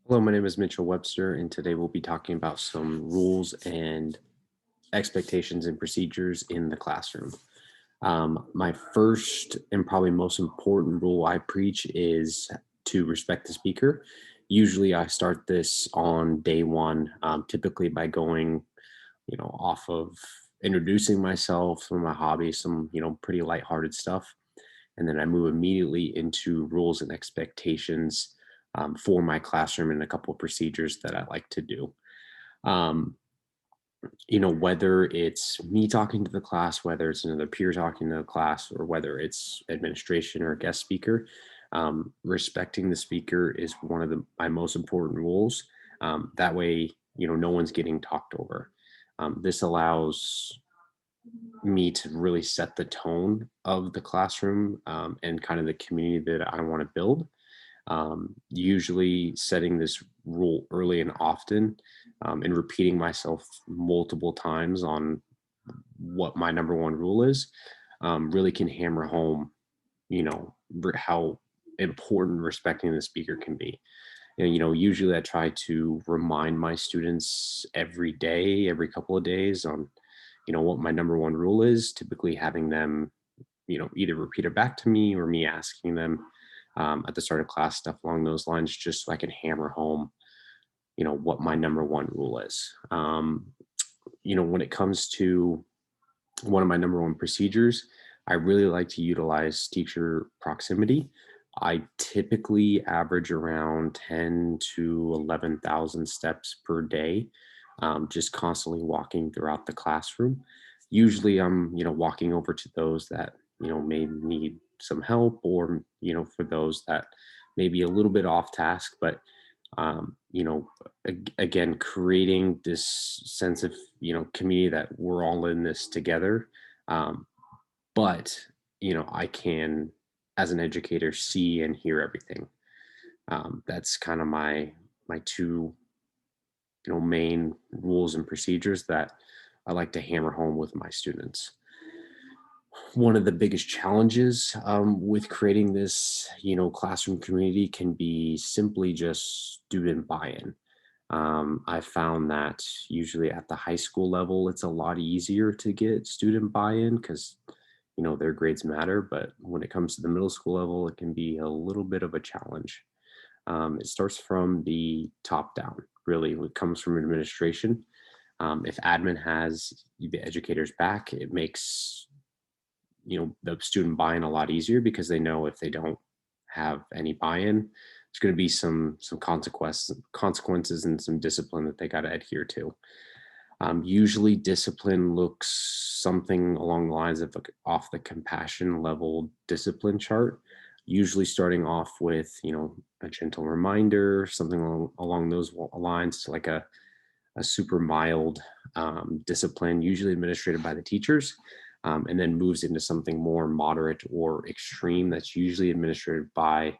Hello, my name is Mitchell Webster, and today we'll be talking about some rules and expectations and procedures in the classroom. My first and probably most important rule I preach is to respect the speaker. Usually, I start this on day one, typically by going, off of introducing myself, some of my hobbies, some, pretty lighthearted stuff, and then I move immediately into rules and expectations for my classroom and a couple of procedures that I like to do. Um, whether it's me talking to the class, whether it's another peer talking to the class, or whether it's administration or a guest speaker, respecting the speaker is one of my most important rules. That way, no one's getting talked over. This allows me to really set the tone of the classroom and kind of the community that I want to build. Usually, setting this rule early and often and repeating myself multiple times on what my number one rule is really can hammer home, how important respecting the speaker can be. And, usually I try to remind my students every day, every couple of days on, what my number one rule is, typically having them, either repeat it back to me or me asking them at the start of class, stuff along those lines, just so I can hammer home, what my number one rule is. When it comes to one of my number one procedures, I really like to utilize teacher proximity. I typically average around 10 to 11,000 steps per day, just constantly walking throughout the classroom. Usually I'm, walking over to those that, may need some help or, for those that may be a little bit off task, but again, creating this sense of, community that we're all in this together. Um, but, I can, as an educator, see and hear everything. That's kind of my two, main rules and procedures that I like to hammer home with my students. One of the biggest challenges with creating this, classroom community can be simply just student buy-in. I found that usually at the high school level, it's a lot easier to get student buy-in because their grades matter. But when it comes to the middle school level, it can be a little bit of a challenge. It starts from the top down. Really, it comes from administration. If admin has the educators back, it makes the student buy-in a lot easier because they know if they don't have any buy-in, there's going to be some consequences and some discipline that they got to adhere to. Usually discipline looks something along the lines of like off the compassion level discipline chart, usually starting off with a gentle reminder, something along those lines, to like a super mild discipline, usually administrated by the teachers, and then moves into something more moderate or extreme that's usually administered by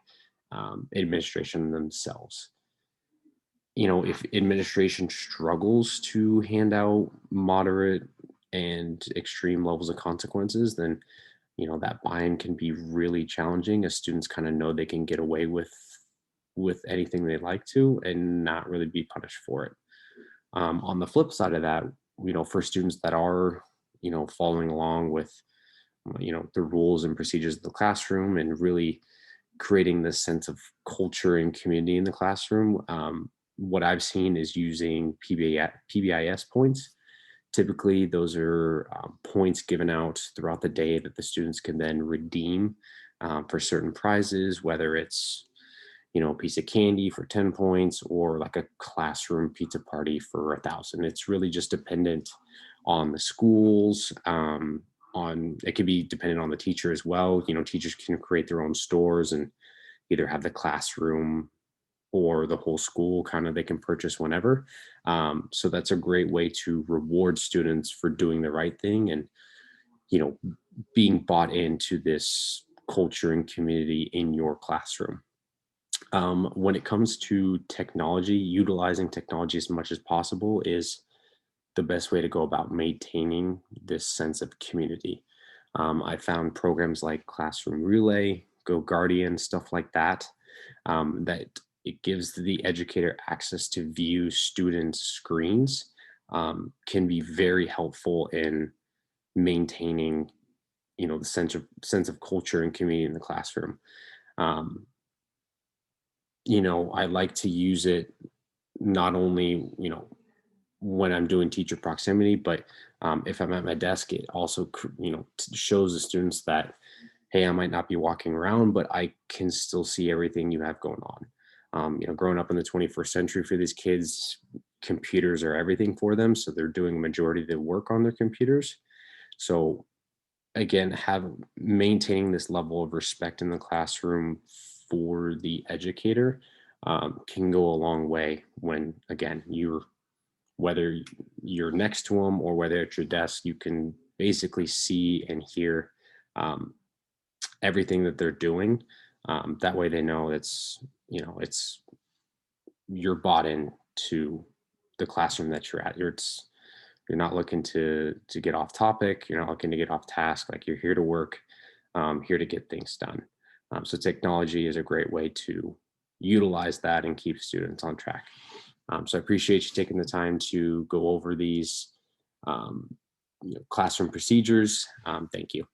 administration themselves. If administration struggles to hand out moderate and extreme levels of consequences, then that buy-in can be really challenging as students kind of know they can get away with anything they like to and not really be punished for it. On the flip side of that, for students that are, following along with, the rules and procedures of the classroom and really creating this sense of culture and community in the classroom, what I've seen is using PBIS points. Typically, those are points given out throughout the day that the students can then redeem for certain prizes, whether it's a piece of candy for 10 points or like a classroom pizza party for 1,000. It's really just dependent on the schools. On it could be dependent on the teacher as well. Teachers can create their own stores and either have the classroom or the whole school kind of they can purchase whenever. So that's a great way to reward students for doing the right thing and you know being bought into this culture and community in your classroom. When it comes to technology, utilizing technology as much as possible is the best way to go about maintaining this sense of community. I found programs like Classroom Relay, Go Guardian, stuff like that, that it gives the educator access to view students' screens, can be very helpful in maintaining, the sense of culture and community in the classroom. Um, I like to use it not only, when I'm doing teacher proximity, but if I'm at my desk, it also, shows the students that, hey, I might not be walking around, but I can still see everything you have going on. Growing up in the 21st century for these kids, computers are everything for them. So they're doing a majority of their work on their computers. So again, have maintaining this level of respect in the classroom for the educator can go a long way when, again, whether you're next to them or whether at your desk, you can basically see and hear um, everything that they're doing. That way they know it's you're bought in to the classroom that you're at. You're not looking to get off topic. You're not looking to get off task. Like, you're here to work, here to get things done. So technology is a great way to utilize that and keep students on track. So I appreciate you taking the time to go over these um, classroom procedures. Thank you.